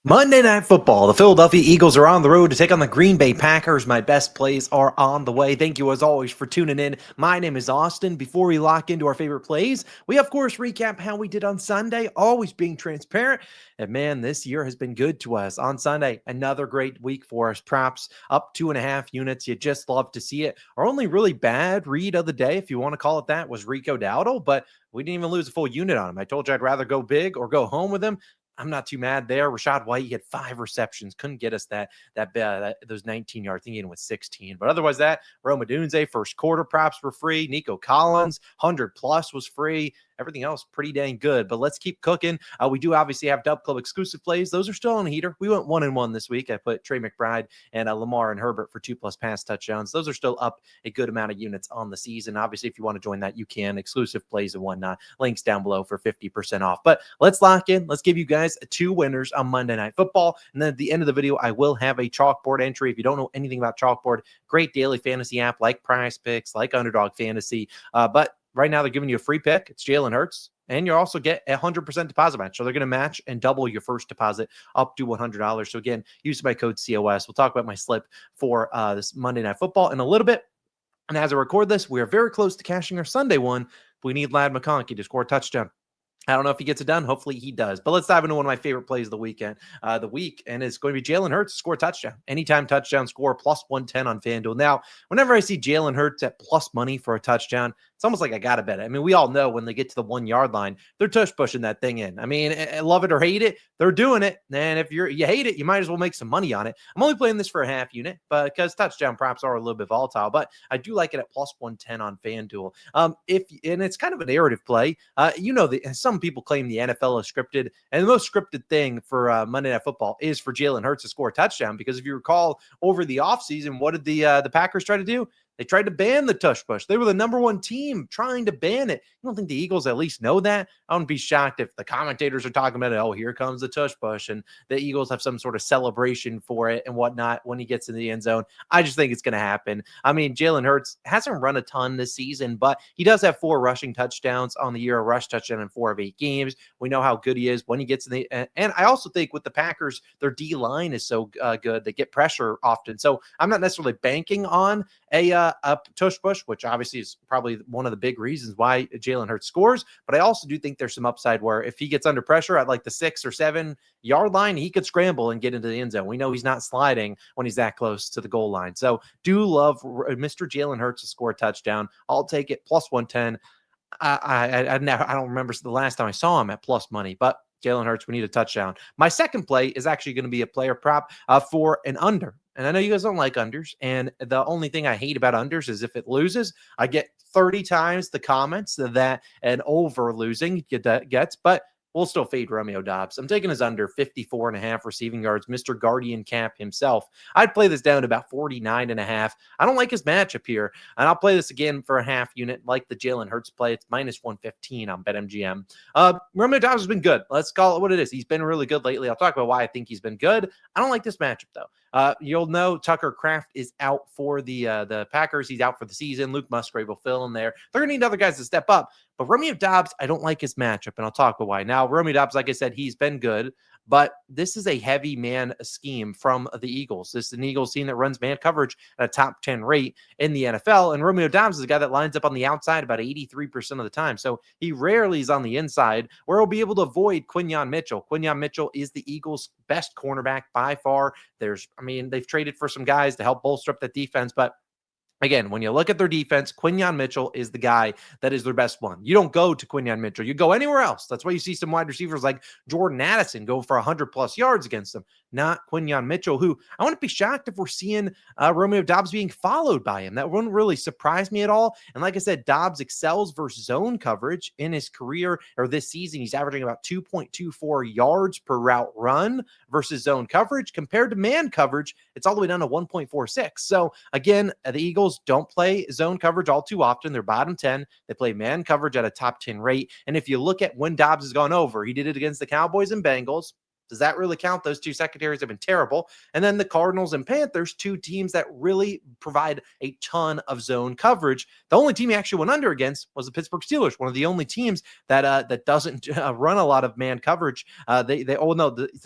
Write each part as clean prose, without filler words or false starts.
Monday Night Football. The Philadelphia Eagles are on the road to take on the Green Bay Packers. My best plays are on the way. Thank you, as always, for tuning in. My name is Austin. Before we lock into our favorite plays, we, of course, recap how we did on Sunday, always being transparent. And, man, this year has been good to us. On Sunday, another great week for us. Props up 2.5 units. You just love to see it. Our only really bad read of the day, if you want to call it that, was Rico Dowdle, but we didn't even lose a full unit on him. I told you I'd rather go big or go home with him. I'm not too mad there. Rashad White, he had 5 receptions, couldn't get us those 19 yards. I think he ended with 16. But otherwise, that Romeo Doubs, first quarter props were free. Nico Collins, 100 plus was free. Everything else pretty dang good. But let's keep cooking. We do obviously have Dub Club exclusive plays. Those are still on heater. We went 1-1 this week. I put Trey McBride and Lamar and Herbert for 2+ pass touchdowns. Those are still up a good amount of units on the season. Obviously, if you want to join that, you can. Exclusive plays and whatnot. Links down below for 50% off. But let's lock in. Let's give you guys 2 winners on Monday Night Football. And then at the end of the video, I will have a chalkboard entry. If you don't know anything about chalkboard, great daily fantasy app like PrizePicks, like Underdog Fantasy. But right now, they're giving you a free pick. It's Jalen Hurts. And you also get a 100% deposit match. So they're going to match and double your first deposit up to $100. So again, use my code COS. We'll talk about my slip for this Monday Night Football in a little bit. And as I record this, we are very close to cashing our Sunday one. We need Ladd McConkey to score a touchdown. I don't know if he gets it done. Hopefully he does. But let's dive into one of my favorite plays of the weekend. And it's going to be Jalen Hurts to score a touchdown. Anytime touchdown score, plus 110 on FanDuel. Now, whenever I see Jalen Hurts at plus money for a touchdown, it's almost like I got to bet it. I mean, we all know when they get to the 1 yard line, they're tush pushing that thing in. I mean, love it or hate it, they're doing it. And if you hate it, you might as well make some money on it. I'm only playing this for a half unit, but because touchdown props are a little bit volatile, but I do like it at plus 110 on FanDuel. And it's kind of a narrative play. Some people claim the NFL is scripted, and the most scripted thing for Monday Night Football is for Jalen Hurts to score a touchdown. Because if you recall, over the offseason, what did the Packers try to do? They tried to ban the tush push. They were the number 1 team trying to ban it. You don't think the Eagles at least know that? I wouldn't be shocked if the commentators are talking about it. Oh, here comes the tush push, and the Eagles have some sort of celebration for it and whatnot when he gets in the end zone. I just think it's going to happen. I mean, Jalen Hurts hasn't run a ton this season, but he does have 4 rushing touchdowns on the year, a rush touchdown in 4 of 8 games. We know how good he is when he gets in the and I also think with the Packers, their D line is so good. They get pressure often. So I'm not necessarily banking on a tush push, which obviously is probably one of the big reasons why Jalen Hurts scores. But I also do think there's some upside where if he gets under pressure at like the 6 or 7 yard line, he could scramble and get into the end zone. We know he's not sliding when he's that close to the goal line. So do love Mr. Jalen Hurts to score a touchdown. I'll take it plus 110. I don't remember the last time I saw him at plus money, but Jalen Hurts, we need a touchdown. My second play is actually going to be a player prop for an under. And I know you guys don't like unders. And the only thing I hate about unders is if it loses, I get 30 times the comments that an over losing gets. But we'll still fade Romeo Doubs. I'm taking his under 54.5 receiving yards, Mr. Guardian Cap himself. I'd play this down to about 49.5. I don't like his matchup here. And I'll play this again for a half unit, like the Jalen Hurts play. It's minus 115 on BetMGM. Romeo Doubs has been good. Let's call it what it is. He's been really good lately. I'll talk about why I think he's been good. I don't like this matchup, though. You'll know Tucker Kraft is out for the Packers. He's out for the season. Luke Musgrave will fill in there. They're going to need other guys to step up. But Romeo Doubs, I don't like his matchup, and I'll talk about why. Now, Romeo Doubs, like I said, he's been good, but this is a heavy man scheme from the Eagles. This is an Eagles team that runs man coverage at a top 10 rate in the NFL, and Romeo Doubs is a guy that lines up on the outside about 83% of the time. So he rarely is on the inside where he'll be able to avoid Quinyon Mitchell. Quinyon Mitchell is the Eagles' best cornerback by far. They've traded for some guys to help bolster up that defense, but again, when you look at their defense, Quinyon Mitchell is the guy that is their best one. You don't go to Quinyon Mitchell. You go anywhere else. That's why you see some wide receivers like Jordan Addison go for 100+ yards against them, not Quinyon Mitchell, who I wouldn't be shocked if we're seeing Romeo Doubs being followed by him. That wouldn't really surprise me at all. And like I said, Doubs excels versus zone coverage in his career or this season. He's averaging about 2.24 yards per route run versus zone coverage. Compared to man coverage, it's all the way down to 1.46. So again, the Eagles don't play zone coverage all too often. They're bottom 10. They play man coverage at a top 10 rate. And if you look at when Doubs has gone over, he did it against the Cowboys and Bengals. Does that really count? Those two secondaries have been terrible. And then the Cardinals and Panthers, two teams that really provide a ton of zone coverage. The only team he actually went under against was the Pittsburgh Steelers, one of the only teams that doesn't run a lot of man coverage. The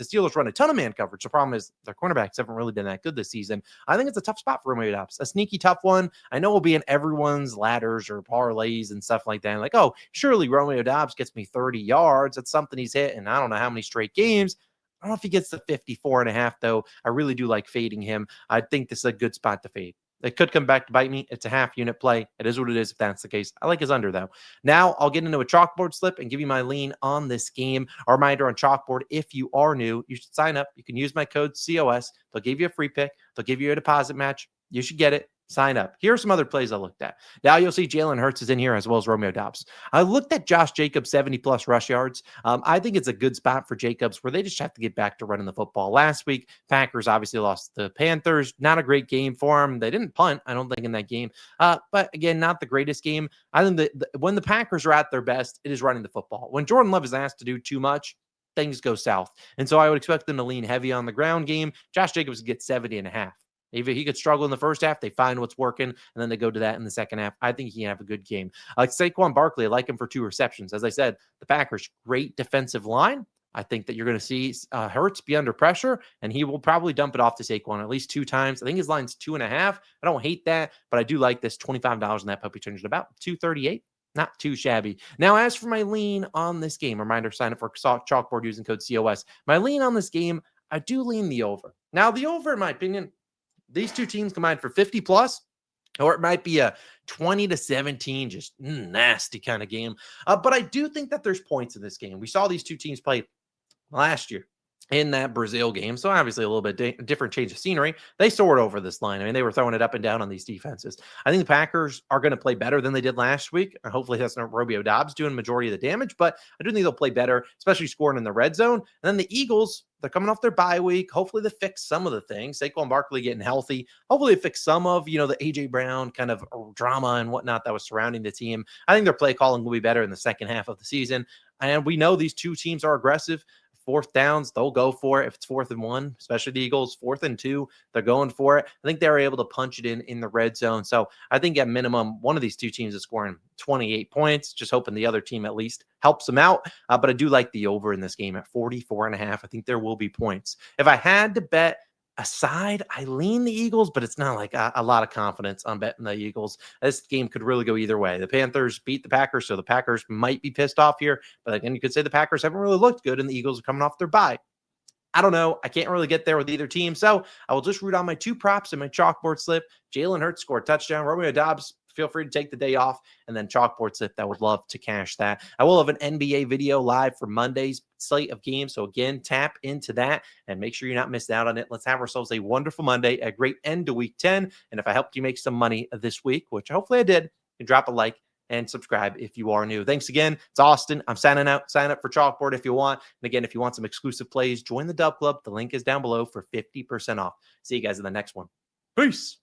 Steelers run a ton of man coverage. The problem is their cornerbacks haven't really been that good this season. I think it's a tough spot for Romeo Doubs, a sneaky tough one. I know we'll be in everyone's ladders or parlays and stuff like that. Like, oh, surely Romeo Doubs gets me 30 yards. That's something he's hit, and I don't know how many straight games. I don't know if he gets to 54.5, though. I really do like fading him. I think this is a good spot to fade. It could come back to bite me. It's a half unit play. It is what it is if that's the case. I like his under, though. Now I'll get into a chalkboard slip and give you my lean on this game. A reminder on chalkboard, if you are new, you should sign up. You can use my code COS. They'll give you a free pick. They'll give you a deposit match. You should get it. Sign up. Here are some other plays I looked at. Now you'll see Jalen Hurts is in here as well as Romeo Doubs. I looked at Josh Jacobs' 70-plus rush yards. I think it's a good spot for Jacobs where they just have to get back to running the football. Last week, Packers obviously lost the Panthers. Not a great game for them. They didn't punt, I don't think, in that game. But again, not the greatest game. I think that when the Packers are at their best, it is running the football. When Jordan Love is asked to do too much, things go south. And so I would expect them to lean heavy on the ground game. Josh Jacobs gets 70.5. If he could struggle in the first half, they find what's working, and then they go to that in the second half. I think he can have a good game. Saquon Barkley, I like him for 2 receptions. As I said, the Packers, great defensive line. I think that you're going to see Hurts be under pressure, and he will probably dump it off to Saquon at least 2 times. I think his line's 2.5. I don't hate that, but I do like this $25 in that puppy changed about 238. Not too shabby. Now, as for my lean on this game, reminder, sign up for Chalkboard using code COS. My lean on this game, I do lean the over. Now, the over, in my opinion, these two teams combined for 50 plus, or it might be a 20-17, just nasty kind of game. But I do think that there's points in this game. We saw these two teams play last year in that Brazil game. So obviously a little bit different change of scenery. They soared over this line. I mean, they were throwing it up and down on these defenses. I think the Packers are going to play better than they did last week. Hopefully that's not Romeo Doubs doing majority of the damage, but I do think they'll play better, especially scoring in the red zone. And then the Eagles, they're coming off their bye week. Hopefully they fix some of the things. Saquon Barkley getting healthy. Hopefully they fix some of, the A.J. Brown kind of drama and whatnot that was surrounding the team. I think their play calling will be better in the second half of the season. And we know these two teams are aggressive. 4th downs, they'll go for it. If it's 4th and 1, especially the Eagles, 4th and 2, they're going for it. I think they're able to punch it in the red zone. So I think at minimum, one of these two teams is scoring 28 points, just hoping the other team at least helps them out. But I do like the over in this game at 44.5. I think there will be points. If I had to bet aside, I lean the Eagles, but it's not like a lot of confidence on betting the Eagles. This game could really go either way. The Panthers beat the Packers, so the Packers might be pissed off here. But again, you could say the Packers haven't really looked good, and the Eagles are coming off their bye. I don't know. I can't really get there with either team. So I will just root on my 2 props in my chalkboard slip. Jalen Hurts scored a touchdown. Romeo Doubs, feel free to take the day off. And then chalkboard slip, I would love to cash that. I will have an NBA video live for Monday's slate of games. So again, tap into that and make sure you're not missing out on it. Let's have ourselves a wonderful Monday, a great end to week 10. And if I helped you make some money this week, which hopefully I did, you can drop a like and subscribe if you are new. Thanks again. It's Austin. I'm signing out. Sign up for Chalkboard if you want. And again, if you want some exclusive plays, join the Dub Club. The link is down below for 50% off. See you guys in the next one. Peace.